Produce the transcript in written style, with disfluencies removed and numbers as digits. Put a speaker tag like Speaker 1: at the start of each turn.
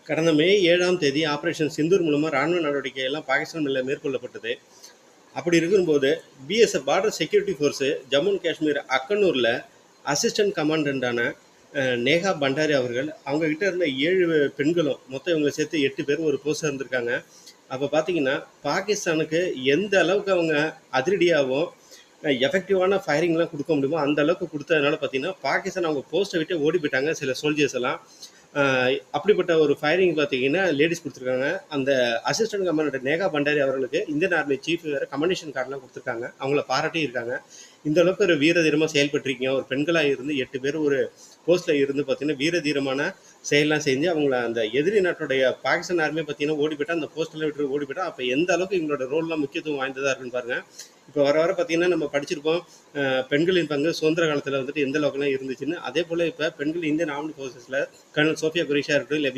Speaker 1: கடந்த மே 7ஆம் தேதி ஆபரேஷன் சிந்தூர் மூலமா ராணுவ நடவடிக்கை எல்லாம் பாகிஸ்தான் மேல மேற்கொள்ளப்பட்டது. அப்படி இருக்கும்போது BSF border security force Jammu and Kashmir அக்கனூரில் அசிஸ்டன்ட் கமாண்டண்டான நேஹா பண்டாரி அவர்கள் அவங்க கிட்ட இருந்த 7 பெண்களும் மொத்தம் இவங்களை சேர்த்து 8 பேர் ஒரு போஸ்ட் இருந்திருக்காங்க. அப்போ பார்த்தீங்கன்னா பாகிஸ்தானுக்கு எந்த அளவுக்கு அவங்க அதிரடியாகவும் எஃபெக்டிவான ஃபயரிங்லாம் கொடுக்க முடியுமோ அந்த அளவுக்கு கொடுத்ததுனால பார்த்தீங்கன்னா பாகிஸ்தான் அவங்க போஸ்ட்டை விட்டு ஓடி போயிட்டாங்க சில சோல்ஜர்ஸ் எல்லாம். அப்படிப்பட்ட ஒரு ஃபயரிங் பார்த்தீங்கன்னா லேடிஸ் கொடுத்துருக்காங்க. அந்த அசிஸ்டன்ட் கமாண்டர் நேகா பண்டாரி அவர்களுக்கு இந்தியன் ஆர்மி சீஃப் வேறு கமெண்டேஷன் கார்டெலாம் கொடுத்துருக்காங்க. அவங்கள பாராட்டி இருக்காங்க. இந்த அளவுக்கு ஒரு வீரதீரமாக செயல்பட்டிருக்கீங்க. ஒரு பெண்களாக இருந்து 8 பேர் ஒரு போஸ்ட்டில் இருந்து பார்த்தீங்கன்னா வீரதீரமான செயல்லாம் செஞ்சு அவங்கள அந்த எதிரி நாட்டுடைய பாகிஸ்தான் ஆர்மியை பார்த்தீங்கன்னா ஓடி போயிட்டா அந்த போஸ்டெல்லாம் விட்டு ஓடி போயிட்டா. அப்போ எந்த அளவுக்கு எங்களோட ரோல்லாம் முக்கியத்துவம் வாய்ந்ததாக இருக்குன்னு பாருங்கள். இப்போ வர வர பார்த்தீங்கன்னா நம்ம படிச்சிருப்போம் பெண்களின் பங்கு சுதந்திர காலத்தில் வந்துட்டு எந்த அளவுக்குலாம் இருந்துச்சுன்னு. அதே போல் இப்போ பெண்கள் இந்தியன் ஆர்ம்டு ஃபோர்ஸஸில் கர்னல் சோஃபியா குரேஷியா இருக்கட்டும், இல்லை